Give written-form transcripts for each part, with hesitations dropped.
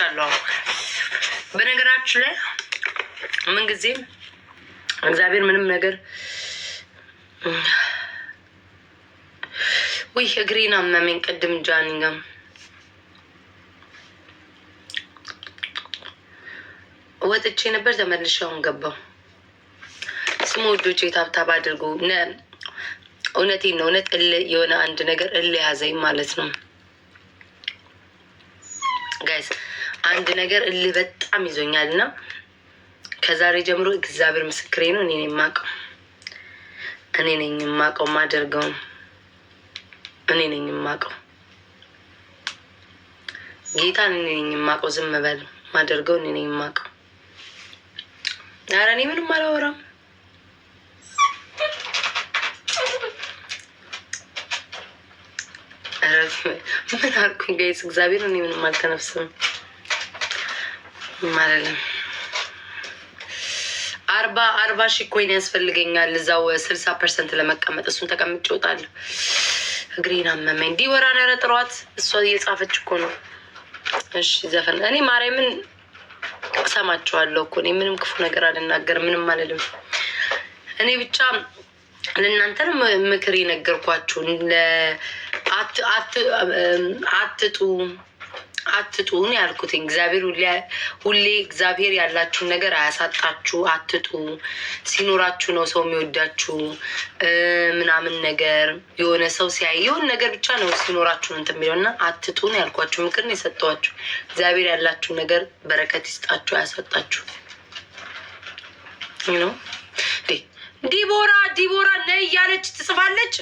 ገብቻለሁ። በነገራችን ላይ ምን ጊዜም እግዚአብሔር ምንም ነገር ወይ እግሬን አመመኝ። ቅድም ጃኒ ጋር ወጥቼ ነበር፣ ተመልሼ አሁን ገባሁ። ስሙ ወዶቼ ታብታብ አድርጉ። እውነቴን ነው። እውነት የሆነ አንድ ነገር ያዘኝ ማለት ነው ጋይስ። አንድ ነገር በጣም ይዞኛል እና ከዛሬ ጀምሮ እግዚአብሔር ምስክሬ ነው። እኔ ነኝ የማውቀው ማደርገው እኔ ነኝ የማውቀው ጌታ እኔ ነኝ የማውቀው። ዝም በል ማደርገው እኔ ነኝ የማውቀው። ኧረ እኔ ምንም አላወራም። ምን አልኩኝ ጋይስ? እግዚአብሔር እኔ ምንም አልተነፍስም ማለለም። 40 ሺህ ኮይን ያስፈልገኛል እዛው 60% ለመቀመጥ። እሱን ተቀምጬ እወጣለሁ። እግሬን አመመኝ። ዲቦራን ኧረ ጥሯት፣ እሷ እየጻፈች እኮ ነው። እሺ ዘፈን እኔ ማርያምን እሰማቸዋለሁ እኮ። እኔ ምንም ክፉ ነገር አልናገርም፣ ምንም አልልም። እኔ ብቻ ለእናንተ ነው ምክር የነገርኳችሁ። አትጡ ነው ያልኩት። እግዚአብሔር ሁሌ እግዚአብሔር ያላችሁን ነገር አያሳጣችሁ። አትጡ። ሲኖራችሁ ነው ሰው የሚወዳችሁ ምናምን ነገር። የሆነ ሰው ሲያይ የሆነ ነገር ብቻ ነው ሲኖራችሁ እንትን የሚለው እና አትጡ ነው ያልኳችሁ። ምክር ነው የሰጠኋችሁ። እግዚአብሔር ያላችሁ ነገር በረከት ይስጣችሁ፣ አያሳጣችሁ ነው። ዲቦራ ነይ እያለች ትጽፋለች።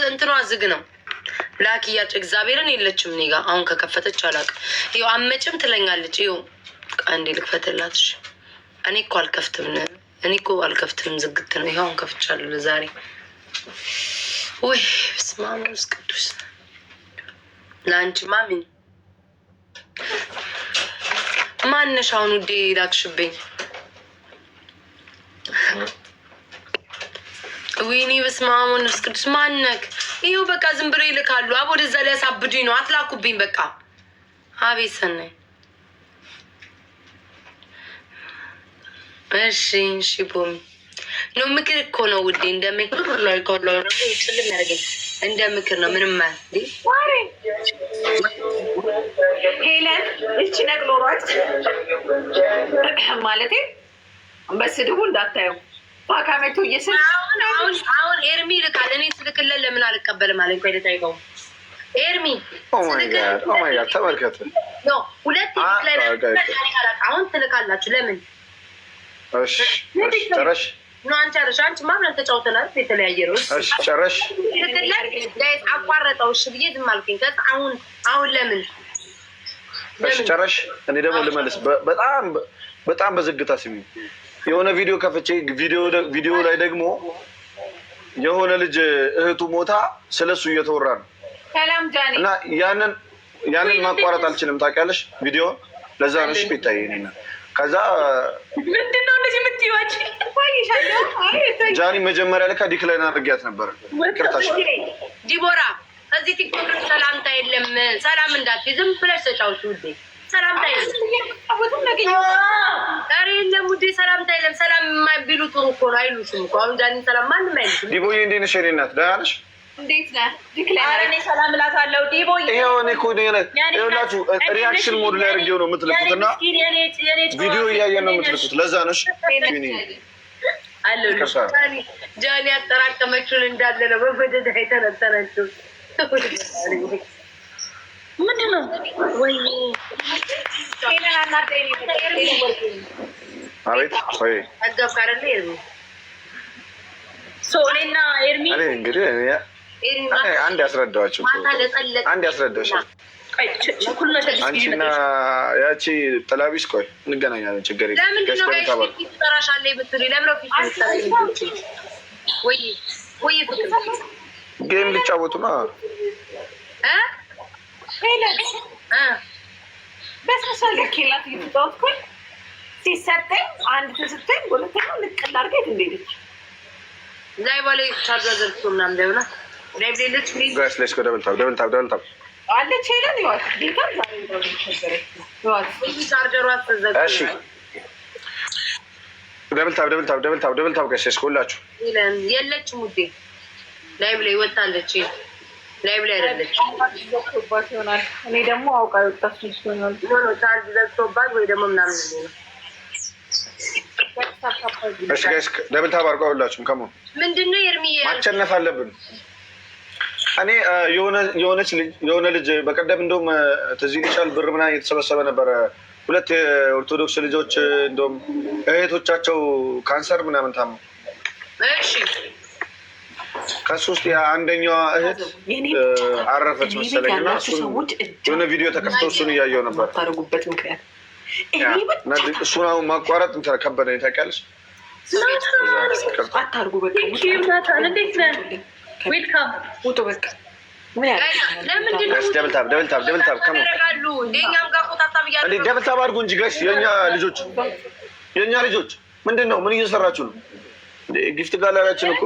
እንትኗ ዝግ ነው። ላኪ እያለች እግዚአብሔርን የለችም እኔ ጋር። አሁን ከከፈተች አላውቅም። ይኸው አመጭም ትለኛለች። ይኸው አንዴ ልክፈትላት። እኔ እኮ አልከፍትም፣ ዝግት ነው። ይኸው አሁን ከፍቻለሁ ለዛሬ። ወይ በስመ አብ ወመንፈስ ቅዱስ። ለአንቺ ማሚን ማነሽ? አሁን ውዴ ላክሽብኝ። ወይኔ በስመ አብ ወመንፈስ ቅዱስ። ማነክ? ይኸው በቃ ዝም ብሎ ይልካሉ። አብ ወደዛ ሊያሳብዱኝ ነው። አትላኩብኝ በቃ። አቤት ሰናይ። እሺ ቦሚ ነው። ምክር እኮ ነው ውዴ፣ እንደ ምክር ላይ ኮሎ ስልም ያደርገኝ እንደ ምክር ነው። ምንም ሄለን እቺ ነግሎሯት ማለቴ በስድቡ እንዳታየው ባካመቶ አሁን ኤርሚ ልካል። እኔ ስልክለን ለምን አልቀበልም አለኝ። ቆይ ልጠይቀው። ኤርሚ ተመልከት። ሁለት አሁን ትልካላችሁ ለምን? ጨረሽ? አንቺ ማምለን ተጫውተናል። የተለያየ ነው። ጨረሽ? አቋረጠው። እሺ ብዬ ዝም አልኩኝ። አሁን ለምን? ጨረሽ? እኔ ደግሞ ልመልስ። በጣም በዝግታ ስሚ። የሆነ ቪዲዮ ከፍቼ ቪዲዮ ላይ ደግሞ የሆነ ልጅ እህቱ ሞታ ስለሱ እየተወራ ነው። ሰላም ጃኒ። እና ያንን ማቋረጥ አልችልም ታውቂያለሽ። ቪዲዮ ለዛ ነው እሺ ይታይ ነኝ። ከዛ ምንድነው እንደዚህ የምትይዋች? ጃኒ መጀመሪያ ለካ ዲክላይን አድርጊያት ነበር። ቅርታሽ ዲቦራ እዚህ ቲክቶክ ሰላምታ የለም። ሰላም እንዳትይ ዝም ብለሽ ተጫውቺ ውዴ። ሰላምታ የለም። ኧረ የለም ውዴ ሰላምታ የለም። ሰላም የማይቢሉ ጥሩ እኮ ነው። አይሉሽም እኮ አሁን ጃኒ ሰላም ማንም አይልሽም። ዲቦዬ እንዴት ነሽ? የእኔ እናት ደህና ነሽ? እንዴት ነህ? ኧረ እኔ ሰላም እላታለሁ ዲቦዬ። ይኸው እኔ እኮ ይኸውላችሁ ሪያክሽን ሞድ ላይ አድርጌው ነው የምትልኩት እና ቪዲዮ እያየን ነው የምትልኩት። ለዛ ነሽ ጃኒ ያጠራቀመችውን እንዳለ ነው በበደዳ የተነተነችው። ምንድን ነው ወይ አቤት ወይ አጋብ ካረለ ኤርሚ እኔና ኤርሚ እንግዲህ አንድ ያስረዳኋቸው አንቺና ያቺ ጥላቢስ ቆይ እንገናኛለን። ችግር ጌም ሊጫወቱ ነው። በስመሳል ኬላት እየተጫወትኩኝ ሲሰጠኝ አንድ ተሰጠኝ። ሁለተኛው ንቅል አድርገህ እንደሄደች ላይ ባለ ቻርጀር ዘርቶ ምናምን ደውላ ደብል ታብ አለች ሄለን ይዋት ጌታን ዛሬ ነው ይዋት ቻርጀሯ ተዘጋ። እሺ ደብል ታብ ጋይስ ሁላችሁ የለችም ውዴ ላይቭ ላይ ወጣለች። ላይቭ ላይ አይደለች። እኔ ደግሞ አውቃ ወጣች ይሆናል። ቻርጅ ዘግቶባት ወይ ደግሞ ምናምን ነው። እሺ ጋይስ ደብል ታብ አድርጓ ሁላችሁም። ከሞ ምንድነው ኤርሚዬ ማቸነፍ አለብን። እኔ የሆነ ልጅ በቀደም እንደውም ትዝ ይልሻል ብር ምናምን እየተሰበሰበ ነበረ። 2 የኦርቶዶክስ ልጆች እንደውም እህቶቻቸው ካንሰር ምናምን ታመው፣ እሺ ከሱ ውስጥ አንደኛዋ እህት አረፈች መሰለኝ እና የሆነ ቪዲዮ ተከፍቶ እሱን እያየው ነበር። ታደርጉበት ምክንያት እሱን አሁን ማቋረጥ ከበደኝ ታውቂያለሽ። አታርጉ በቃ ዌልካም ውጡ በቃ ደብልታብ አድርጉ እንጂ ጋይስ። የእኛ ልጆች ምንድን ነው? ምን እየሰራችሁ ነው? ጊፍት ጋላሪያችን እኮ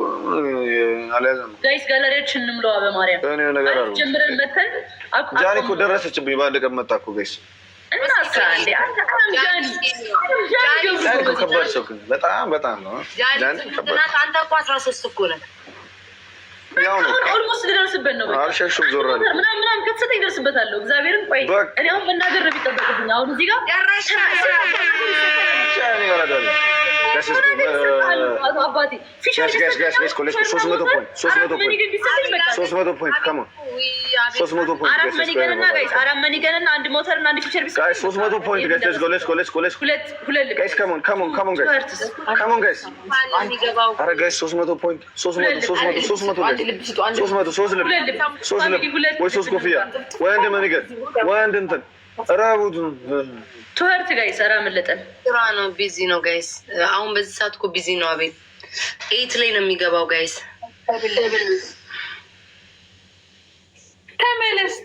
አልያዘም ጋይስ። ጋላሪያችን እንምለዋ በማርያም ነገር አሉ ጀምረን መተን ጃኒ እኮ ደረሰችብኝ። በአንድ ቀን መጣ እኮ ጋይስ። ከባድ ሰው በጣም ነው። አንተ እኮ 13 እኮ ነህ። ያው ነው ኦልሞስት ልደርስበት ነው። አልሸሹም ዞር አለ ምናምን ከተሰጠኝ እደርስበታለሁ። እግዚአብሔርን ቆይ እኔ አሁን መናገር ነው የሚጠበቅብኝ። አሁን እዚህ ጋር ትወርት ጋይስ ኧረ አመለጠን። ስራ ነው፣ ቢዚ ነው ጋይስ። አሁን በዚህ ሰዓት እኮ ቢዚ ነው። አቤል 8 ላይ ነው የሚገባው ጋይስ።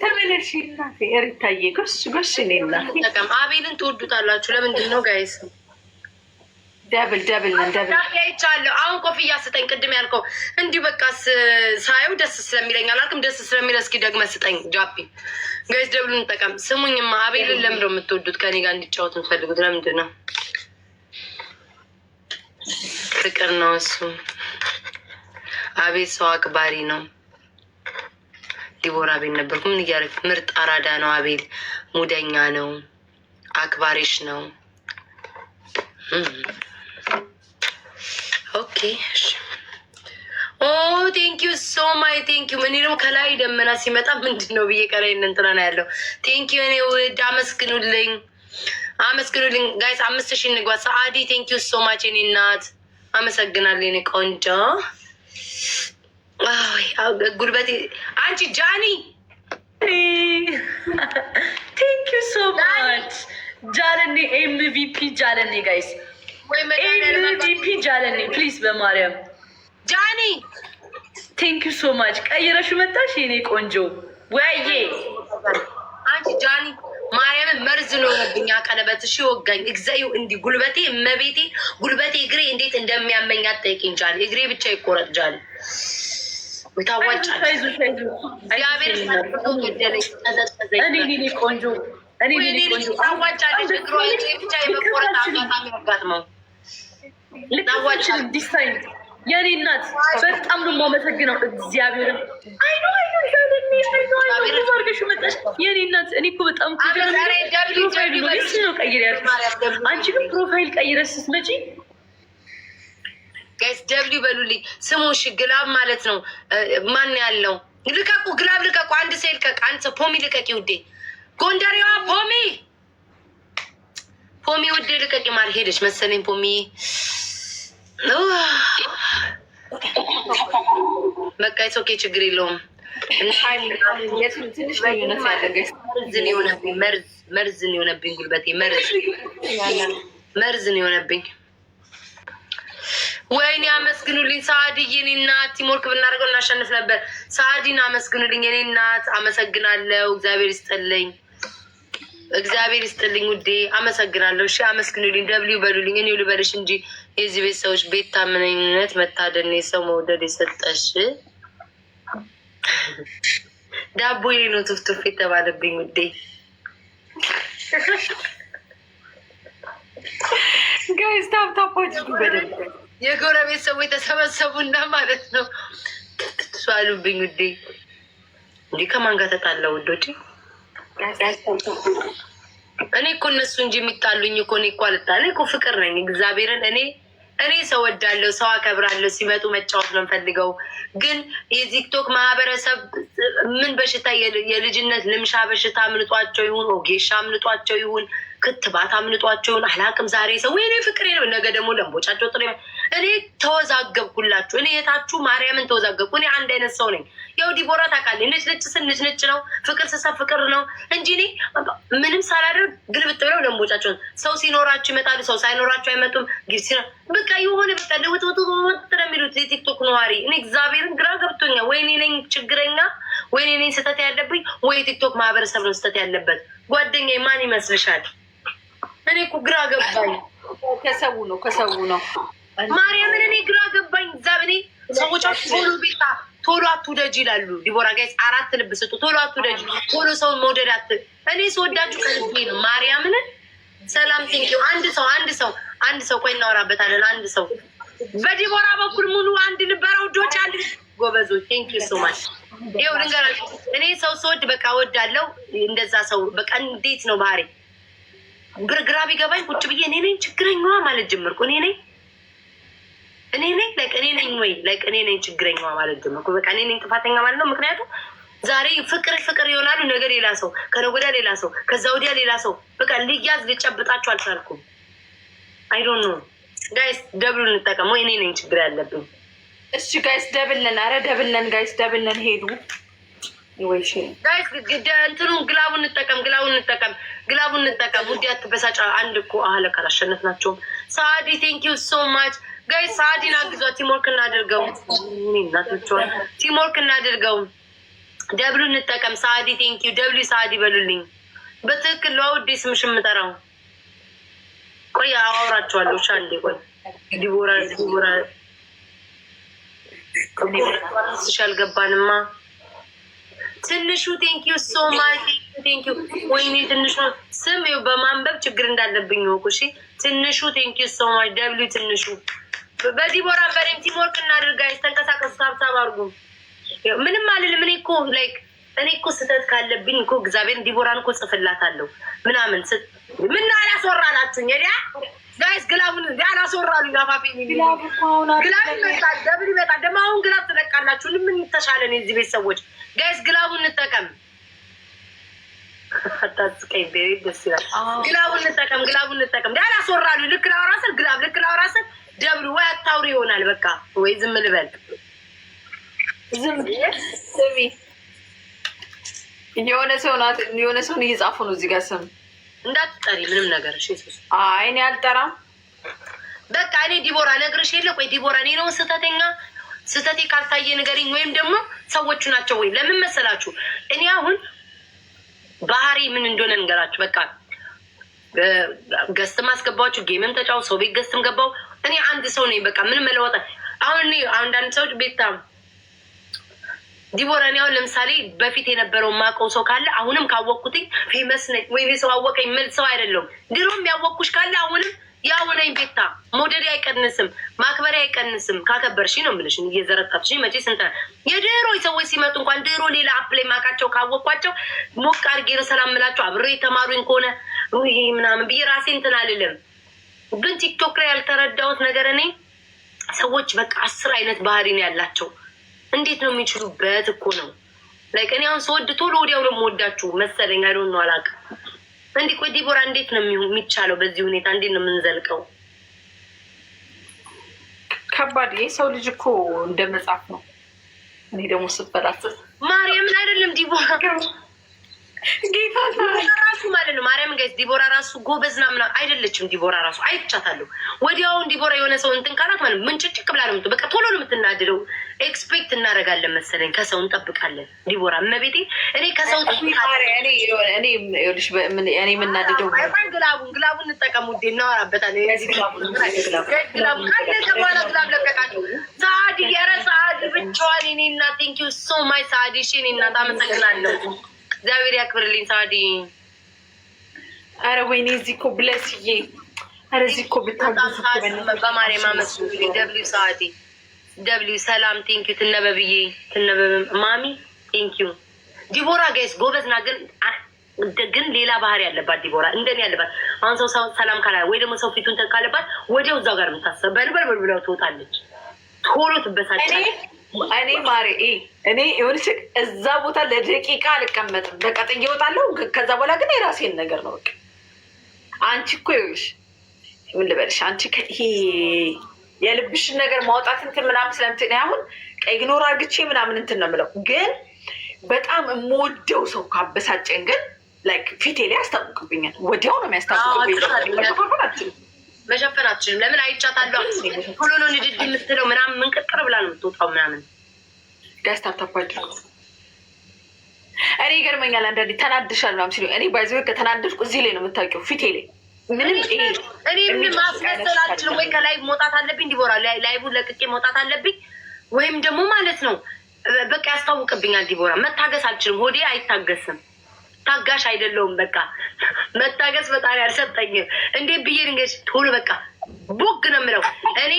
ተመለሽ እናቴ ሪታዬ ጎሽ እኔ እናቴ አቤልን ትወዱታላችሁ። ለምንድን ነው ጋይስ? ደብል ይቻለሁ። አሁን ኮፍያ ስጠኝ። ቅድም ያልከው እንዲሁ በቃ ሳየው ደስ ስለሚለኝ አላልክም? ደስ ስለሚለ እስኪ ደግመህ ስጠኝ። ጃፒ ጋይስ ደብሉ እንጠቀም። ስሙኝማ አቤልን ለምንድን ነው የምትወዱት? ከኔ ጋር እንዲጫወት የምትፈልጉት ለምንድን ነው? ፍቅር ነው እሱ። አቤል ሰው አክባሪ ነው። ዲቦራ አቤል ነበርኩ። ምን እያደረግ ምርጥ አራዳ ነው አቤል። ሙደኛ ነው። አክባሪሽ ነው። ኦኬ ኦ ቴንክ ዩ ሶ ማይ ቴንክ ዩ። እኔ ደግሞ ከላይ ደመና ሲመጣ ምንድን ነው ብዬ ከላይ እንትና ነው ያለው። ቴንክ ዩ እኔ ውድ አመስግኑልኝ ጋይስ። 5000 እንግባ። ሰአዲ ቴንክ ዩ ሶ ማች እኔ እናት አመሰግናለሁ። እኔ ቆንጆ ጉልበቴ አንቺ ጃኒ ቴንክ ዩ ሶ ማች ጃለኔ ኤምቪፒ ጃለኔ ጋይስ ኤምቪፒ ጃለኔ ፕሊዝ በማርያም ጃኒ ቴንክ ዩ ሶ ማች። ቀይረሽ መጣሽ የኔ ቆንጆ ወይዬ አንቺ ጃኒ ማርያምን መርዝ ነው የሆነብኝ። ቀለበት እሺ ወጋኝ እግዚአብሔር እንዲህ ጉልበቴ እመቤቴ ጉልበቴ እግሬ እንዴት እንደሚያመኝ አትጠይቂኝ ጃኒ። እግሬ ብቻ ይቆረጥ ጃኒ። ታዋጫ እግዚአብሔር እኔ ቆንጆ ታዋጫለች። እግሯ ብቻ የመቆረጥ አጋጣሚ ያጋጥመው ታዋጫ ዲስታይም የኔ እናት በጣም ነው የማመሰግነው እግዚአብሔርን። አይኖ አድርገሽ መጣሽ የኔ እናት። እኔ እኮ በጣም ፕሮፋይል ነው ቀይር ያልኩሽ። አንቺ ግን ፕሮፋይል ቀይረሽ ስትመጪ ጋይስ ደብሊው በሉልኝ። ስሙሽ ግላብ ማለት ነው። ማን ያለው ልቀቁ፣ ግላብ ልቀቁ። አንድ ሰው ይልቀቅ። አንድ ሰው ፖሚ ልቀቂ ውዴ። ጎንደሬዋ ፖሚ ውዴ ልቀቂ። ማር ሄደች መሰለኝ ፖሚ። በቃ ኦኬ ችግር የለውም። መርዝን የሆነብኝ ጉልበቴ መርዝን የሆነብኝ። ወይኔ አመስግኑልኝ ሰአድዬ የኔ እናት። ቲሞርክ ብናደርገው እናሸንፍ ነበር። ሰአዲን አመስግኑልኝ የኔ እናት። አመሰግናለሁ። እግዚአብሔር ይስጥልኝ ውዴ አመሰግናለሁ። እሺ አመስግኑልኝ። ደብሊው በሉልኝ። እኔው ልበልሽ እንጂ የዚህ ቤት ሰዎች ቤት ታምነኝነት መታደን የሰው መውደድ የሰጠሽ ዳቦ ነው ትፍትፍ የተባለብኝ ውዴ። ጋይስ ታፕታፕ አድርጉ በደንብ። የጎረቤት ሰዎች ተሰበሰቡና ማለት ነው ሷሉብኝ ውዴ። እንዲህ ከማን ጋር ተጣላው ውዶቼ? እኔ እኮ እነሱ እንጂ የሚጣሉኝ እኮ እኔ እኮ አልጣ እኔ እኮ ፍቅር ነኝ። እግዚአብሔርን እኔ ሰው ወዳለሁ፣ ሰው አከብራለሁ። ሲመጡ መጫወት ነው የምፈልገው። ግን የቲክቶክ ማህበረሰብ ምን በሽታ የልጅነት ልምሻ በሽታ አምልጧቸው ይሁን ኦጌሻ አምልጧቸው ይሁን ክትባት አምልጧቸው ይሁን አላቅም። ዛሬ ሰው እኔ ፍቅር ነገ ደግሞ ለምቦጫቸው ጥሬ እኔ ተወዛገብኩላችሁ። እኔ የታችሁ ማርያምን ተወዛገብኩ። እኔ አንድ አይነት ሰው ነኝ። ያው ዲቦራ ታውቃለች። ነጭ ነጭ ስል ነጭ ነጭ ነው፣ ፍቅር ስሰብ ፍቅር ነው እንጂ እኔ ምንም ሳላደርግ ግልብጥ ብለው ለምቦጫቸውን። ሰው ሲኖራችሁ ይመጣሉ፣ ሰው ሳይኖራችሁ አይመጡም። ጊዜ በቃ የሆነ በቃ ለውጥውጥ የሚሉት የቲክቶክ ነዋሪ። እኔ እግዚአብሔርን ግራ ገብቶኛል። ወይኔ ነኝ ችግረኛ፣ ወይኔ ነኝ ስህተት ያለብኝ፣ ወይ የቲክቶክ ማህበረሰብ ነው ስህተት ያለበት። ጓደኛዬ ማን ይመስልሻል? እኔ እኮ ግራ ገባኝ። ከሰው ነው ማርያምን እኔ ግራ ገባኝ። እኔ ሰዎች ቶሎ ቤታ ቶሎ አትውደጅ ይላሉ። ዲቦራ ጋይስ 4 ልብ ስጡ። ቶሎ አትውደጅ፣ ቶሎ ሰውን መውደድ እኔ ስወዳችሁ ከልቤ ነው። ማርያምን ሰላም ቴንኪው። አንድ ሰው ቆይ እናወራበታለን። አንድ ሰው በዲቦራ በኩል ሙሉ አንድ ልበራ ውዶች አሉ ጎበዞች። ቴንኪው ሶ ማች። ይኸው ልንገራችሁ እኔ ሰው ስወድ በቃ ወዳለው እንደዛ ሰው በቃ እንዴት ነው ባህሪ ግራ ቢገባኝ ቁጭ ብዬ እኔ ነኝ ችግረኛዋ ማለት ጀመርኩ። እኔ ነኝ ችግረኛዋ ማለት ጀመርኩ። በቃ እኔ ነኝ ጥፋተኛ ማለት ነው። ምክንያቱም ዛሬ ፍቅር ይሆናሉ፣ ነገ ሌላ ሰው፣ ከነገ ወዲያ ሌላ ሰው፣ ከዛ ወዲያ ሌላ ሰው። በቃ ልያዝ ልጨብጣችሁ አልቻልኩም። አይ ዶንት ኖ ጋይስ ደብሉ እንጠቀም ወይ እኔ ነኝ ችግር ያለብኝ። እሺ ጋይስ ደብልን፣ አረ ደብልን ጋይስ ደብልን ሄዱ ወይ ሺ ጋይስ እንትኑ ግላቡን እንጠቀም ውዴ አትበሳጫ። አንድ እኮ አለካ አላሸነፍናቸውም። ሳዲ ቴንክ ዩ ሶ ማች ጋይስ። ሳዲን አግዟት። ቲምወርክ እናድርገው። ቲምወርክ እናድርገው። ደብሉ እንጠቀም። ሳዲ ቴንክ ዩ ደብሉ ሳዲ በሉልኝ። በትክክል ነው ውዴ ስምሽ የምጠራው። ቆይ አወራቸዋለሁ። አንዴ ቆይ ዲቦራ አልገባንማ። ትንሹ ቴንኪዩ ሶ ማች ቴንኪዩ። ወይኔ ትንሹ ስም በማንበብ ችግር እንዳለብኝ ወቁ። እሺ ትንሹ ቴንኪዩ ሶ ማች ደብሊው ትንሹ። በዲቦራ በሬም ቲምወርክ እናድርጋ። ተንቀሳቀሱ፣ ታብታብ አድርጉ። ምንም አልልም። እኔ እኮ ስህተት ካለብኝ እኮ እግዚአብሔርን ዲቦራን እኮ ጽፍላታለሁ ምናምን ምን አላስወራላችሁኝ? ጋይስ ግላቡን አላስወራሉኝ። አፋፊ ግላብ ይመጣል፣ ደብል ይመጣል። ደግሞ አሁን ግላብ ትለቃላችሁ። ምን ተሻለን የዚህ ቤት ሰዎች? ጋይስ ግላቡን እንጠቀም። አታስቀኝ ቤት ደስ ይላል። ግላቡን እንጠቀም። አላስወራሉኝ። ልክ ላውራ ስል ደብል ወይ አታውሪ ይሆናል። በቃ ወይ ዝም ልበል። ስሚ የሆነ ሰውን እየጻፉ ነው እዚህ ጋር ስም እንዳትጠሪ ምንም ነገር። እሺ አይ እኔ አልጠራም። በቃ እኔ ዲቦራ ነግርሽ የለ። ቆይ ዲቦራ እኔ ነው ስህተቴ ካልታየ ንገሪኝ፣ ወይም ደግሞ ሰዎቹ ናቸው ወይ? ለምን መሰላችሁ? እኔ አሁን ባህሪ ምን እንደሆነ ንገራችሁ። በቃ ገስትም አስገባችሁ፣ ጌምም ተጫው፣ ሰው ቤት ገስትም ገባው። እኔ አንድ ሰው ነኝ። በቃ ምን መለወጣ አሁን አንዳንድ ሰዎች ቤታ ዲቦራ እኔ አሁን ለምሳሌ በፊት የነበረው ማውቀው ሰው ካለ አሁንም ካወቅኩትኝ ፌመስ ነኝ ወይ ሰው አወቀኝ ምን ሰው አይደለም። ድሮም ያወቅኩሽ ካለ አሁንም ያው ነኝ። ቤታ ሞዴል አይቀንስም፣ ማክበሪያ አይቀንስም። ካከበርሽ ነው የምልሽ። እየዘረጣችሽ መቼ ስንት የድሮ ሰዎች ሲመጡ እንኳን ድሮ ሌላ አፕላይ ማቃቸው ካወቅኳቸው ሞቅ አድርጌ ነው ሰላም ምላቸው። አብሬ የተማሩኝ ከሆነ ይሄ ምናምን ብዬ ራሴ እንትን አልልም። ግን ቲክቶክ ላይ ያልተረዳሁት ነገር እኔ ሰዎች በቃ 10 አይነት ባህሪ ነው ያላቸው። እንዴት ነው የሚችሉበት እኮ ነው። ላይክ እኔ አሁን ስወድ ቶሎ ወዲያው ነው የምወዳችሁ መሰለኝ። አይዶን ነው አላውቅም። እንዲህ ቆይ ዲቦራ እንዴት ነው የሚቻለው? በዚህ ሁኔታ እንዴት ነው የምንዘልቀው? ከባድ። የሰው ልጅ እኮ እንደ መጽሐፍ ነው። እኔ ደግሞ ስፈላስፍ ማርያምን አይደለም ዲቦራ ራሱ ማለት ነው ማርያም ጋይስ ዲቦራ ራሱ ጎበዝና ምናምን አይደለችም። ዲቦራ ራሱ አይቻታለሁ። ወዲያውን ዲቦራ የሆነ ሰው እንትን ካላት ማለት ምንጭጭቅ ብላ ነው በቃ ቶሎ ነው የምትናድደው። ኤክስፔክት እናደርጋለን መሰለኝ ከሰው እንጠብቃለን። ዲቦራ እመቤቴ እኔ ከሰው እኔ የምናድደው ግላቡን እንጠቀሙ ውዴ እናወራበታለን። ግላቡ ካለቀ በኋላ ግላብ ለቀቃቸው። ሰአዲ የረ ሰአዲ ብቻዋን እኔ እና ቴንኪዩ ሶ ማይ ሰአዲ እሺ እኔ እናት አመሰግናለሁ። እግዚአብሔር ያክብርልኝ ሳዲ። አረ ወይኔ እዚህ እኮ ብለስዬ፣ አረ እዚህ እኮ ብታብሱ በማርያም አመስግኑልኝ። ደብሊው ሳዲ ደብሊው ሰላም ቴንኪዩ። ትነበብዬ ትነበብ ማሚ ቴንኪዩ። ዲቦራ ጋይስ ጎበዝና ግን ሌላ ባህሪ ያለባት ዲቦራ እንደኔ ያለባት። አሁን ሰው ሰላም ካላ ወይ ደግሞ ሰው ፊቱን ካለባት ወዲያው እዛው ጋር የምታሰብ በልበል ብለው ትወጣለች። ቶሎ ትበሳጫለች። እኔ ማሬ እኔ የሆነች እዛ ቦታ ለደቂቃ አልቀመጥም። በቃ ጥዬ እወጣለሁ። ከዛ በኋላ ግን የራሴን ነገር ነው። በቃ አንቺ እኮ ይኸውልሽ ምን ልበልሽ፣ አንቺ ይሄ የልብሽን ነገር ማውጣት እንትን ምናምን ስለምትል አሁን ኢግኖር አድርግቼ ምናምን እንትን ነው የምለው። ግን በጣም የምወደው ሰው ካበሳጨን ግን ላይክ ፊቴ ላይ ያስታውቅብኛል። ወዲያው ነው የሚያስታውቅብኝ። መሸፈን አትችልም። ለምን አይቻታለሁ። ሁሉ ነው ንድድ የምትለው ምናምን ምንቅጥር ብላ ነው የምትወጣው ምናምን ጋስታታባጭ እኔ ይገርመኛል። አንዳንዴ ተናድሻል ምናምን ሲሉ እኔ ባይዘ ከተናደድኩ እዚህ ላይ ነው የምታውቂው ፊቴ ላይ ምንም እኔ ምን ማስመሰል አልችልም። ወይ ከላይ መውጣት አለብኝ ዲቦራ ላይቡን ለቅቄ መውጣት አለብኝ ወይም ደግሞ ማለት ነው በቃ ያስታውቅብኛል። ዲቦራ መታገስ አልችልም። ሆዴ አይታገስም። ታጋሽ አይደለውም። በቃ መታገስ ፈጣሪ አልሰጠኝም። እንዴት ብዬ ድንገት ቶሎ በቃ ቦግ ነው የምለው። እኔ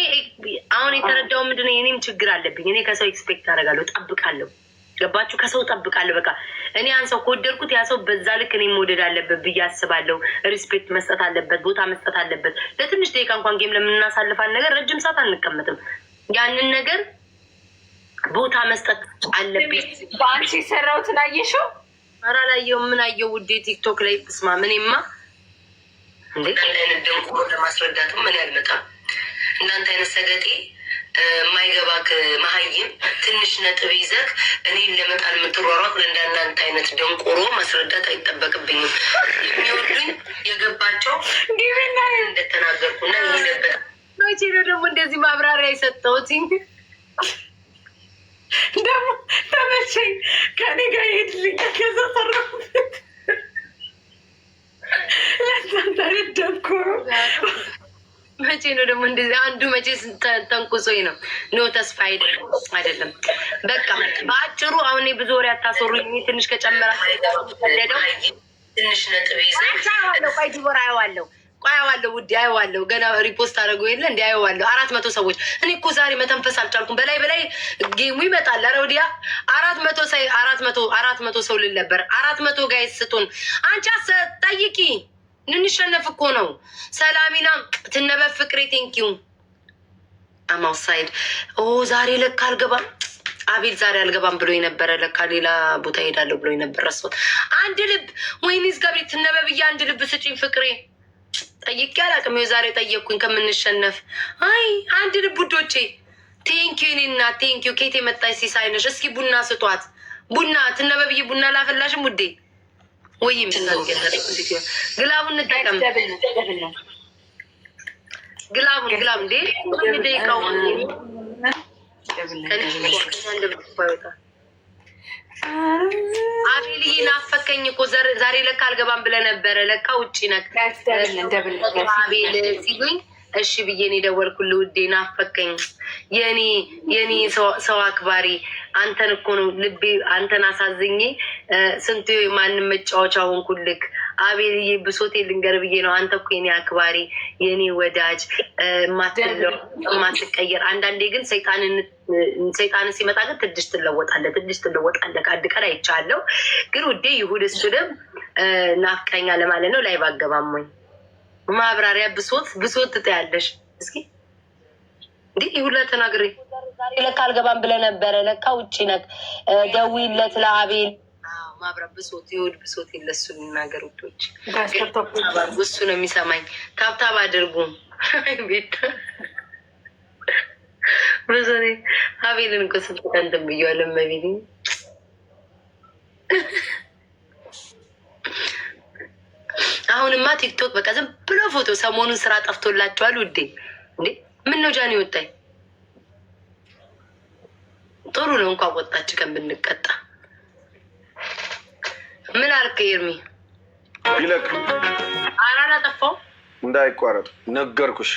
አሁን የተረዳው ምንድነው የኔም ችግር አለብኝ። እኔ ከሰው ኤክስፔክት አደርጋለሁ፣ ጠብቃለሁ። ገባችሁ? ከሰው ጠብቃለሁ። በቃ እኔ ያን ሰው ከወደድኩት ያ ሰው በዛ ልክ እኔ መውደድ አለበት ብዬ አስባለሁ። ሪስፔክት መስጠት አለበት፣ ቦታ መስጠት አለበት። ለትንሽ ደቂቃ እንኳን ጌም ለምናሳልፋን ነገር ረጅም ሰዓት አንቀመጥም። ያንን ነገር ቦታ መስጠት አለብኝ። በአንቺ የሰራሁትን አየሽው? ኧረ አላየሁም። ምን አየሁ ውዴ? ቲክቶክ ላይ ትስማ ምንማ እንዴ አይነት ደንቆሮ ለማስረዳትም ምን ያልመጣም እናንተ አይነት ሰገጤ የማይገባክ መሀይም ትንሽ ነጥብ ይዘክ እኔን ለመጣል የምትሯሯጥ ለእንዳናንተ አይነት ደንቆሮ ማስረዳት አይጠበቅብኝም። የሚወዱኝ የገባቸው ጊዜና እንደተናገርኩና ይሄደበት መቼ ነው ደግሞ እንደዚህ ማብራሪያ የሰጠሁት? ደግሞ ተመቸኝ። ከኔ ጋር ይሄድልኝ ከዛ ሰራሁት ለዛንታሪ ደንቆሮ መቼ ነው ደግሞ እንደዚህ አንዱ መቼ ተንቁሶኝ ነው? ኖ ተስፋ አይደለም። በቃ በአጭሩ አሁን ብዙ ወሬ አታሰሩኝ። ትንሽ ከጨመራ ትንሽ ነጥብ ይዘ ቆይ ዲቦራ አየዋለሁ ውዴ አየዋለሁ። ገና ሪፖስት አደረገው የለ እንዲ አየዋለሁ። 400 ሰዎች። እኔ እኮ ዛሬ መተንፈስ አልቻልኩም። በላይ ጌሙ ይመጣል። ኧረ ወዲያ 400 ሰው ልል ነበር። 400 ጋይስ ስትሆን አንቺ ጠይቂ እንሸነፍ እኮ ነው። ሰላሚና ትነበብ ፍቅሬ ቴንኪዩ አማውሳይድ ዛሬ ለካ አልገባም። አቤል ዛሬ አልገባም ብሎ የነበረ ለካ ሌላ ቦታ ሄዳለሁ ብሎ የነበረ ረስቶት። አንድ ልብ ወይኒስ ጋብሪ ትነበብዬ አንድ ልብ ስጪኝ ፍቅሬ። ጠይቄ አላውቅም። ዛሬ ጠየቅኩኝ ከምንሸነፍ። አይ አንድ ልብ ውዶቼ ቴንኪዩ እኔና ቴንኪዩ። ኬት የመጣች ሲሳይነሽ። እስኪ ቡና ስጧት። ቡና ትነበብዬ ቡና ላፈላሽም ውዴ ወይም ግላቡን እንጠቀም። ግላቡን እንዴ ደቂቃው አቤልዬ ናፈከኝ እኮ ዛሬ ለካ አልገባም ብለህ ነበረ። ለካ ውጭ ነክ አቤል ሲሉኝ እሺ ብዬ ነው የደወልኩልህ ውዴ። ናፈከኝ የኔ ሰው አክባሪ አንተን እኮ ነው ልቤ። አንተን አሳዝኜ ስንት ማንም መጫወቻ ሆንኩልክ። አቤልዬ ብሶቴ ልንገር ብዬ ነው። አንተ እኮ የኔ አክባሪ የኔ ወዳጅ ማትቀየር። አንዳንዴ ግን ሰይጣንን ሲመጣ ግን ትድሽ ትለወጣለህ። ከአንድ ቀን አይቻለሁ። ግን ውዴ ይሁድ እሱንም ናፍቀኛ ለማለት ነው። ላይ ባገባም ወይ ማብራሪያ ብሶት ትጠያለሽ። እስኪ እንዲህ ይሁላ ተናግሬ ለካ አልገባም ብለህ ነበረ። ለካ ውጭ ነህ። ደውይለት ለአቤል ማብራት ብሶት ይሁድ ብሶት የለሱ የሚናገር ውዶች እሱ ነው የሚሰማኝ። ታብታብ አድርጉ ቤት ብሶቴ አቤልን እኮ ስንት ቀን እንትን ብዬዋለሁ። መቤት አሁንማ ቲክቶክ በቃ ዝም ብሎ ፎቶ። ሰሞኑን ስራ ጠፍቶላቸዋል ውዴ። እንዴ ምን ነው ጃኒ ወጣኝ? ጥሩ ነው እንኳን ወጣች ቀን ብንቀጣ። ምን አልክ ኤርሚ? ይለቅ አራና ጠፋው እንዳይቋረጥ ነገርኩሽ።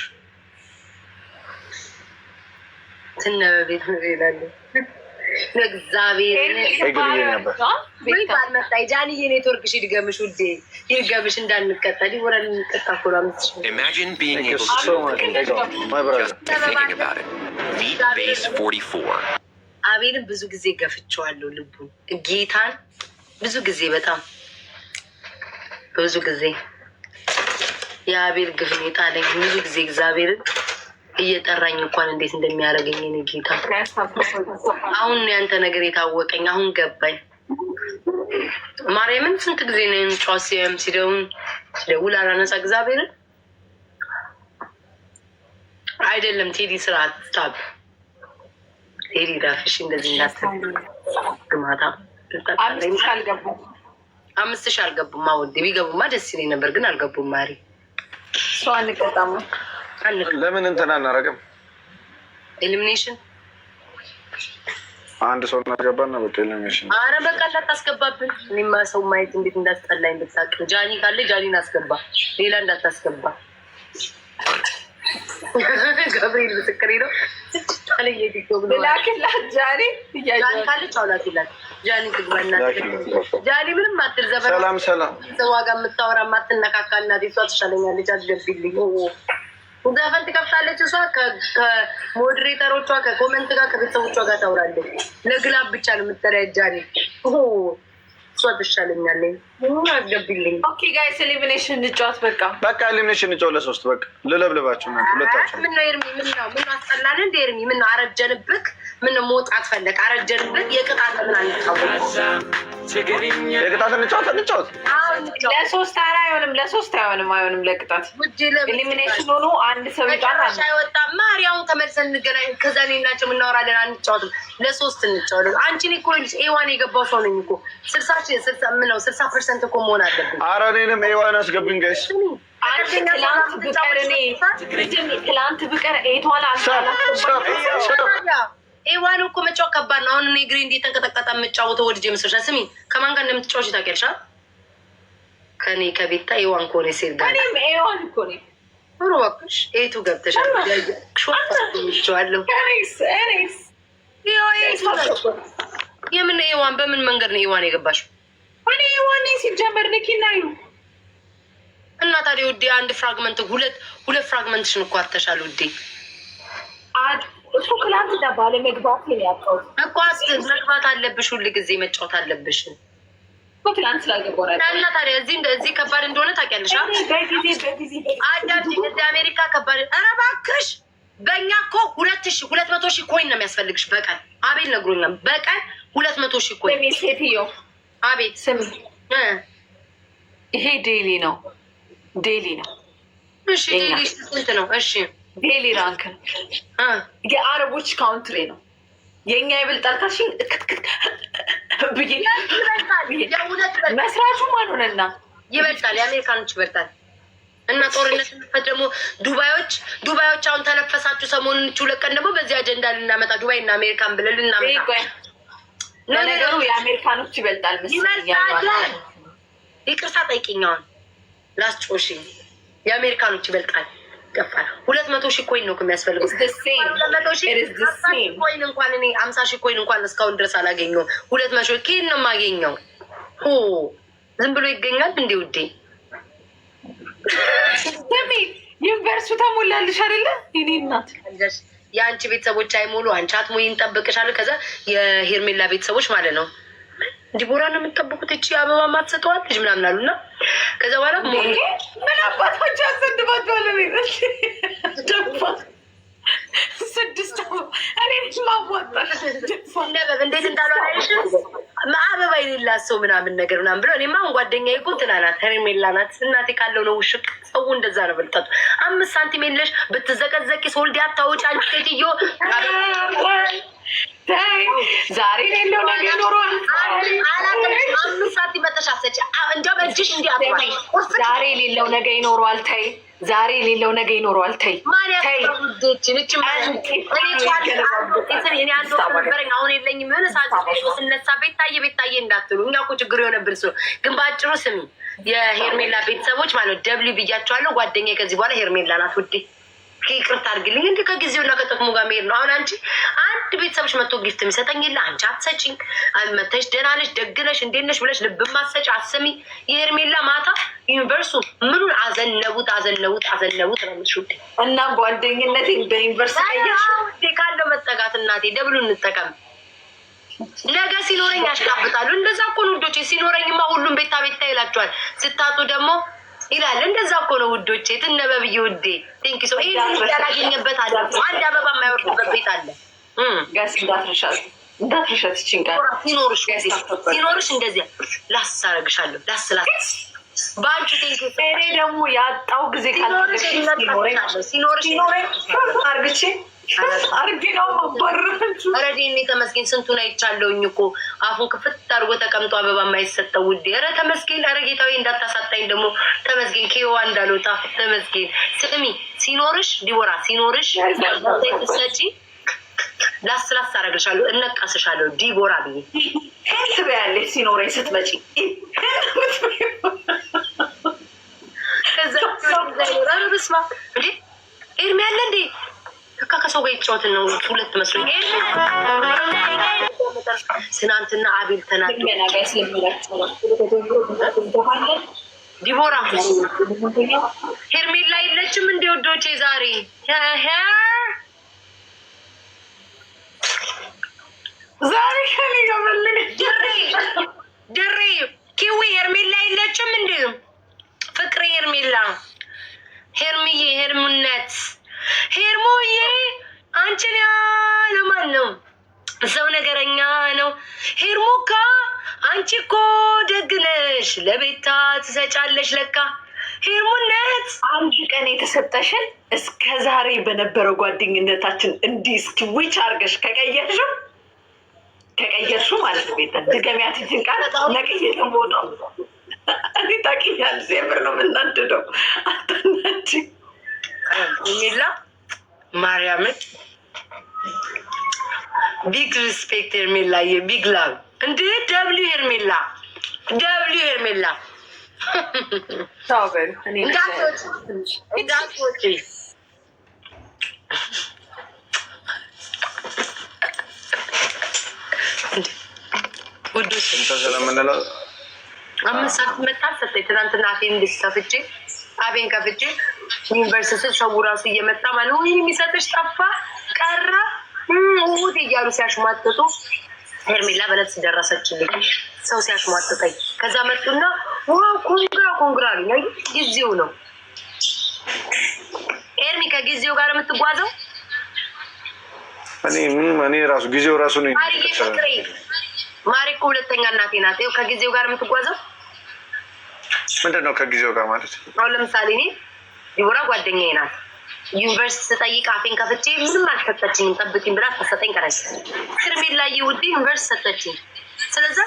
ትነበቤት ነው ይላል እግዚአብሔር ነበር ወይ ባልመጣ ጃኒዬ ኔትወርክሽ ይድገምሽ ውዴ፣ ይድገምሽ እንዳንቀጣ ሊወራን እንቀጣ እኮ ነው። Imagine being able to just thinking about it. Beat base 44. አቤልን ብዙ ጊዜ ገፍቼዋለሁ ልቡን ጌታን ብዙ ጊዜ በጣም ብዙ ጊዜ የአቤል ግፍ ነው የጣለኝ ብዙ ጊዜ እግዚአብሔርን እየጠራኝ እንኳን እንዴት እንደሚያደርገኝ እኔ ጌታ። አሁን ያንተ ነገር የታወቀኝ አሁን ገባኝ። ማርያምን ስንት ጊዜ ነው ጫሲያም ሲደውል አላነሳ እግዚአብሔርን አይደለም ቴዲ ስርዓት ስታብ ቴዲ ዳፍሽ እንደዚህ እንዳትግማታ 5,000 አልገቡም። አወድ ቢገቡማ ደስ ይለኝ ነበር ግን አልገቡም። ማሪ ሰው አንቀጣም። ለምን እንትን አናረግም? ኤሊሚኔሽን አንድ ሰው እናገባና በቃ ኤሊሚኔሽን። አረ በቃ እንዳታስገባብን። እኔማ ሰው ማየት እንዴት እንዳስጠላኝ ብታውቅ። ጃኒ ካለ ጃኒን አስገባ፣ ሌላ እንዳታስገባ። ገብርኤል ምስክሬ ነው። ታለየ ቲክቶክ ነው ላክላት ጃኒ ካለች አውላትላት ጃኒ ትግባና ጃኒ ምንም አትርዘበ። ሰላም ሰላም። ዋጋ የምታወራ ማትነካካ እናቴ እሷ ትሻለኛለች። አትገብልኝ ዘፈን ትከፍታለች እሷ ከሞዴሬተሮቿ ከኮመንት ጋር ከቤተሰቦቿ ጋር ታውራለች። ለግላብ ብቻ ነው የምትጠሪያ ጃኒ እሷ ትሻለኛለች። አትገብልኝ። ኦኬ ጋይስ ኤሊሚኔሽን እንጫወት። በቃ ኤሊሚኔሽን እንጫወት። ለሶስት በቃ ልለብልባችሁ ነው ሁለታችሁ። ምን ነው ኤርሚ? ምን ነው አስጠላን እንደ ኤርሚ? ምን ነው አረጀንብክ? ምን ነው መውጣት ፈለክ? አረጀንብክ። የቅጣት ምን አንጫወት? የቅጣት እንጫወት። ለሶስት አይሆንም። ለቅጣት ኤሊሚኔሽን ሆኖ አንድ ሰው ይጣል። አይወጣ ማርያም ተመልሰን እንገናኝ። ከዛ እኔ እናቸው እናወራለን። አንጫወትም። ለሶስት እንጫወት። አንቺ እኮ ኤዋን የገባው ሰው ነኝ እኮ 60% እኮ መሆን አለብን። ኧረ እኔንም ኤዋን አስገብኝ ጋይስ። ትላንት ብቀር ኤቷን ኤዋን እኮ መጫወት ከባድ ነው። አሁን እኔ ግሬ እንዴት ተንቀጠቀጠ የምጫወተው ወድጄ መስሎሻል? ስሚ ከማን ጋር እንደምትጫወች ታውቂያለሽ? ከኔ ከቤታ ኤዋን ከሆነ ሴት ጋር እኔም ኤዋን እኮ ነኝ። ኑሮ እባክሽ ኤቱ ገብተሻል። ሾፋቸዋለሁ የምን ኤዋን በምን መንገድ ነው ኤዋን የገባሽው? እኔ ኤዋን ሲጀመር ንኪና ዩ እና ታዲያ ውዴ አንድ ፍራግመንት ሁለት ፍራግመንትሽን እኮ አተሻል ውዴ እኮ ክላንት ዳ ባለ መግባት ነው ያጣው እኮ መግባት አለብሽ። ሁሉ ጊዜ መጫወት አለብሽ እኮ ክላንት ስላልገባው ነው። እና ታዲያ እዚህ ከባድ እንደሆነ ታውቂያለሽ? በጊዜ አዳምጪ። እዚህ አሜሪካ ከባድ። ኧረ እባክሽ በእኛ እኮ 200,000 ኮይን ነው የሚያስፈልግሽ በቀን። አቤል ነግሮኛል። በቀን 200,000 ኮይን። ሴትዮ አቤት ስም ይሄ ዴይሊ ነው። እሺ ዴይሊ ስንት ነው? እሺ ዴይሊ ራንክ ነው። የአረቦች ካውንትሪ ነው። የእኛ ይበልጣል ካልሽኝ ብዬ መስራቹ ማን ሆነና ይበልጣል። የአሜሪካኖች ይበልጣል። እና ጦርነት ምፈት ደግሞ ዱባዮች አሁን ተነፈሳችሁ ሰሞኑን 2 ቀን ደግሞ በዚህ አጀንዳ ልናመጣ ዱባይ እና አሜሪካን ብለን ልናመጣ ነገሩ የአሜሪካኖች ይበልጣል መሰለኝ። ይቅርታ ጠይቂኛውን ላስጮሽ የአሜሪካኖች ይበልጣል። ገፋል 200,000 ኮይን ነው የሚያስፈልገው። 200,000 ኮይን እንኳን እኔ 50,000 ኮይን እንኳን እስካሁን ድረስ አላገኘሁም። 200,000 ኮይን ነው የማገኘው። ዝም ብሎ ይገኛል እንዴ ውዴ? ዩኒቨርሲቲ ተሞላልሽ አይደለ? የኔ እናት የአንቺ ቤተሰቦች አይሞሉ አንቺ አትሞይ እንጠብቅሻለሁ። ከዛ የሄርሜላ ቤተሰቦች ማለት ነው ዲቦራ ነው የምትጠብቁት እቺ አበባ ማትሰጠዋል ልጅ ምናምን አሉና ከዛ በኋላ ምን አባቶች አሰድባቸዋለ ደፋ 6 እኔ ማዋጣ እንዴት እንዳልሆነሽ አበባ የሌላት ሰው ምናምን ነገር ምናምን ብሎ እኔማ አሁን ጓደኛዬ እኮ እንትና ናት ሄርሜላ ናት። እናቴ ካለው ነው ውሽቅ ሰው እንደዛ ነው በልጣቱ 5 ሳንቲም የለሽ ብትዘቀዘቂ ሶልዲ አታውጭ አንቺ ሴትዮ ዛሬ ሌለው ነገር ይኖረዋል። ዛሬ ሌለው ነገር ይኖረዋል። ተይ ዛሬ ሌለው ነገር ይኖረዋል። ተይ አሁን የለኝም የሆነ ስነሳ ቤታዬ እንዳትሉ እኛ እኮ ችግር የሆነብን ሰው ግን በአጭሩ ስሚ የሄርሜላ ቤተሰቦች ማለት ደብሊው ብያቸዋለሁ። ጓደኛዬ ከዚህ በኋላ ሄርሜላ ናት ውዴ። ይቅርታ አድርግልኝ እንዲ ከጊዜውና ከጥቅሙ ጋር መሄድ ነው። አሁን አንቺ አንድ ቤተሰቦች መጥቶ ጊፍት የሚሰጠኝ የለ አንቺ አትሰጪኝ። መተሽ ደህና ነሽ ደግ ነሽ እንዴት ነሽ ብለሽ ልብ ማሰጭ አሰሚ። የሄርሜላ ማታ ዩኒቨርሱ ምኑን አዘነቡት ነው የምልሽ ውዴ። እና ጓደኝነቴ በዩኒቨርስ ቀየሽ ካለው መጠጋት እናቴ ደብሉ እንጠቀም። ነገ ሲኖረኝ ያሽቃብጣሉ። እንደዛ እኮ ነው ውዶቼ። ሲኖረኝማ ሁሉም ቤታ ይላቸዋል። ስታጡ ደግሞ ይላል። እንደዛ እኮ ነው ውዶቼ። ትነበብዬ ውዴ ቴንኪ ሶ ይሄ ያላገኘበት አለ። አንድ አበባ የማይወርድበት ቤት አለ። ጋስ እንዳትረሻት ይችንጋል ሲኖርሽ እንደዚያ ላሳረግሻለሁ ላስላት ባንቺ ቴንኪ ሶ እኔ ደግሞ ያጣው ጊዜ ካልተገሽ ሲኖርሽ አርግቼ አርጌ ነው ማባረች ረዴኔ ተመስገን። ስንቱን አይቻለውኝ እኮ አፉን ክፍት አድርጎ ተቀምጦ አበባ የማይሰጠው ውዴ። ኧረ ተመስገን። ኧረ ጌታዊ እንዳታሳጣኝ ደግሞ ተመስገን። ኬዋ እንዳልወጣ ተመስገን። ስሚ ሲኖርሽ ዲቦራ ሲኖርሽ ሰጪ ላስላስ አረግሻለሁ እነቃስሻለሁ ዲቦራ ብዬ ትበያለሽ ሲኖረኝ ስትመጪ ከዛ በስማ እንዴ ኤርሚ ያለ እንዴ ከሰው ጋር ይጫወትን ነው ሁለት መስሎኝ። ትናንትና አቤል ተናዶ ዲቦራ ሄርሜላ የለችም እንደ ወዶቼ ዛሬ ከኔ ጋር መልክ ድሬ ኪዊ ሄርሜላ የለችም እንደ ፍቅሬ ሄርሜላ ሄርሚዬ ሄርሙነት ሄርሞዬ አንቺን ያለ ማን ነው? ሰው ነገረኛ ነው። ሄርሙካ አንቺ እኮ ደግ ነሽ፣ ለቤታ ትሰጫለሽ ለካ ሄርሙነት። አንድ ቀን የተሰጠሽን እስከ ዛሬ በነበረው ጓደኝነታችን እንዲህ እስኪ ዊች አርገሽ ከቀየርሽው ማለት ነው። ቤታ ድገሚያት ይችን ቃል ነቅዬ ለሞጣው እኔ ታውቂኛለሽ፣ የምር ነው የምናደደው አታናጂ ሄርሜላ ማርያምን ቢግ ሪስፔክት ሄርሜላ የቢግ ላቭ እንዴ ደብሊው ሄርሜላ እንዳትወጪ ውዶች ስለምንለው 5 ሰዓት መጣል ሰጠኝ። ትናንትና አፌን ከፍቼ ዩኒቨርሲቲ ሰው ራሱ እየመጣ ማለት ነው የሚሰጥሽ ጠፋ ቀረ ውት እያሉ ሲያሽሟጥጡ ሄርሜላ በነፍስ ደረሰችልኝ። ሰው ሲያሽሟጥጠኝ ከዛ መጡና ኮንግራ አሉኝ። ጊዜው ነው ኤርሚ ከጊዜው ጋር የምትጓዘው እኔ ራሱ ጊዜው ራሱ ነው። ማሪ እኮ ሁለተኛ እናቴ ናት። ከጊዜው ጋር የምትጓዘው ምንድን ነው? ከጊዜው ጋር ማለት አሁን ለምሳሌ እኔ ዲቦራ ጓደኛዬ ናት። ዩኒቨርሲቲ ስጠይቅ አፌን ከፍቼ ምንም አልሰጠችኝም። ጠብቂኝ ብላ ሰጠኝ ቀረች። ሄርሜላ ውዴ ዩኒቨርሲቲ ሰጠችኝ። ስለዛ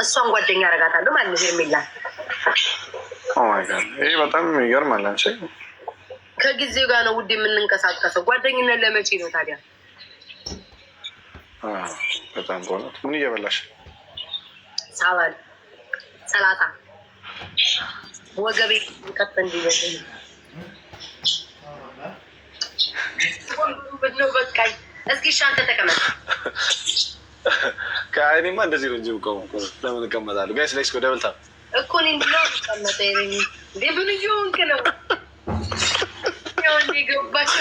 እሷን ጓደኛ አረጋታለሁ ማለት ነው። ሄርሜላ ይህ በጣም ይገርማል። አንቺ ከጊዜው ጋር ነው ውዴ የምንንቀሳቀሰው። ጓደኝነት ለመቼ ነው ታዲያ? በጣም በእውነት ምን እየበላሽ? ሳላድ ሰላጣ ወገቤ ቀጥ እንዲበል ነው። በቃ እስኪ ሻንተ ተቀመጥ። ከአይኔማ እንደዚህ ነው እንጂ ለምን እቀመጣለሁ? ጋይስ ሌትስ ጎ ደብል ታፕ እኮ እኔ እንዲህ ተቀመጠ ይረኝ እንዴ ምን ይሁንክ ነው ያው ገባሽ?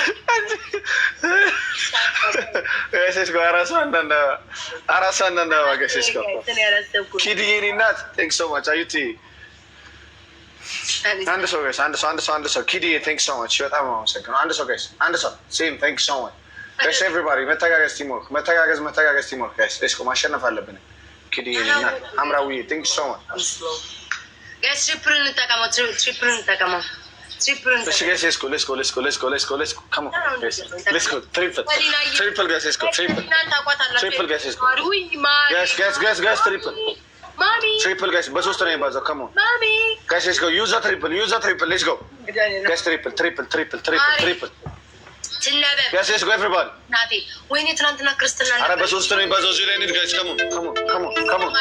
ጋይስ ጎ አራሳ አንዳንድ ጋይስ ጎ ኪድዬ እናት ቴንክስ ሶ ማች አዩቲ አንድ ሰው ጋይስ አንድ ሰው ኪድዬ ቴንክስ ሶ ማች በጣም አመሰግናለሁ። አንድ ሰው ሴም ቴንክስ ሶ ማች ጋይስ ኤቭሪባዲ መተጋገዝ ቲምወርክ ጋይስ ሌትስ ጎ ማሸነፍ አለብን። ኪድዬ እናት አምራዊ ቴንክስ ሶ ማች ጋይስ ትሪፕል እንጠቀመው let's go. Come on, guys. Let's go. Triple, guys. Let's go. Triple, guys. Let's go. Guys. Triple, guys. በሶስት ነው የሚባዛው። Come on. Guys, let's go. Use a triple. Let's go. Guys, triple. Guys, let's go everybody. ወይኔ ትናንትና ክርስትና ኧረ በሶስት ነው የሚባዛው። እዚህ ላይ እንሂድ guys. Come on.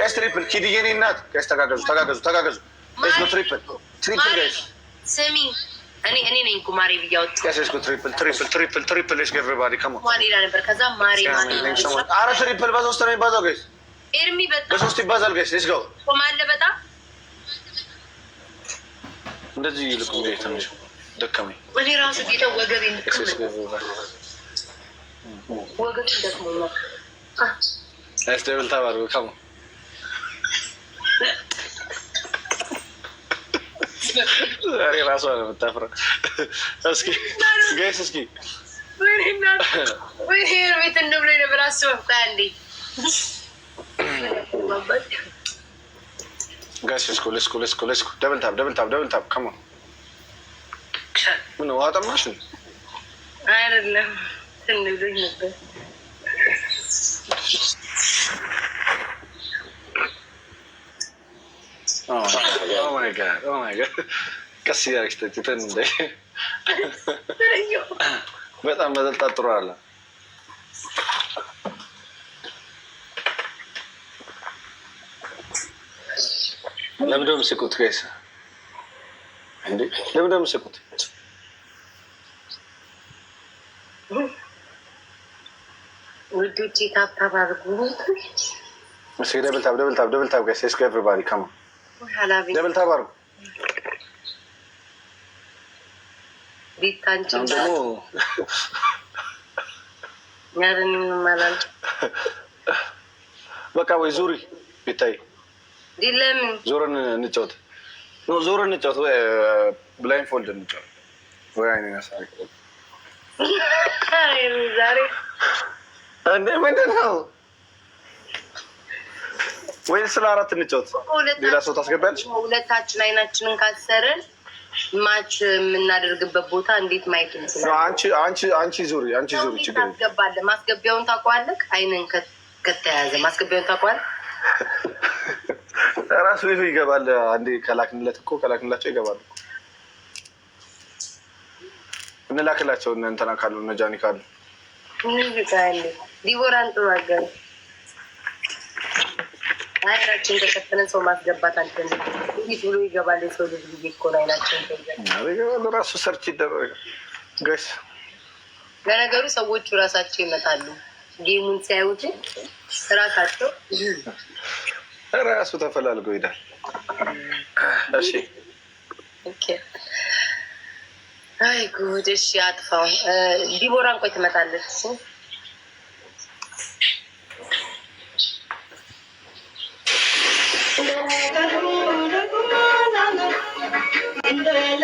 Guys, triple. ኪድዬ እኔ እናት guys ተጋገዙ። Let's go triple, guys. ስሚ እኔ ነኝ እኮ ማሪ ብያወጥ Guys, let's go triple. Let's go everybody. Come on. ማሪ ላ ነበር ከዛ ማሪ ኧረ triple በሶስት ነው የሚባዛው guys. ኤርሚ በጣም በሶስት ይባዛል guys. Let's go. ቆማለ በጣም እንደዚህ ይልቁ እንደ ትንሽ ደከመኝ። እኔ ራሱ ጌታ ወገቤን ደክሞኛል። Let's double tap. Come on. ዛሬ ራሷ ነው የምታፍረው። እስኪ ጋይስ ወይኔ ቤት እንደብሎ ነበር አስበው አንዴ ጋይስ let's go. double tap. Come on. ምን ነው አጣማሽ ነው አይደለም እንደዚህ ነበር። Oh my god. ቀስ እያደረግሽ ትተን እንደ በጣም መጠጣት ጥሩ አለ። ለምን ደም ስቁት ጋይስ እንዴ? ለምን ደም ስቁት? ውዶቼ ታፕታፕ አድርጉ። እስኪ ደብል ታፕ ጋይስ። እስኪ ኤቭሪባዲ ካም ኦን ደብል ታፕ አድርጉ። ቢታንቺ ደግሞ ያረን ማላል በቃ ወይ ዙሪ ቢታይ ዲለም ዞርን እንጫወት ነው። ዞርን እንጫወት ወይ ብላይንድ ፎልድ እንጫወት ወይ አይኔ ያሳይ ዛሬ እንዴ ምንድን ነው? ወይ ስለ አራት እንጫወት። ሌላ ሰው ታስገባለች። ሁለታችን አይናችንን ካሰረን ማች የምናደርግበት ቦታ እንዴት ማየት እንችላለን? አንቺ ዙሪ ችግር ታስገባለህ። ማስገቢያውን ታውቀዋለህ። አይንን ከተያዘ ማስገቢያውን ታውቀዋለህ። ራሱ ይገባል። አንዴ ከላክንላቸው ይገባሉ። እንላክላቸው እንትና ካሉ እነ ጃኒ ካሉ ዲቦራን ጥሩ አገር አይናችን ተከተለን ሰው ማስገባት አልተን ይህ ብሎ ይገባል። የሰው ልጅ ጊዜ እኮ ነው አይናችን ይገባል። ራሱ ሰርች ይደረጋል ጋይስ። ለነገሩ ሰዎቹ ራሳቸው ይመጣሉ። ጌሙን ሲያዩት ራሱ ተፈላልጎ ይሄዳል። እሺ ኦኬ። አይ ጉድ። እሺ አጥፋው። ዲቦራን ቆይ ትመጣለች። እንደለ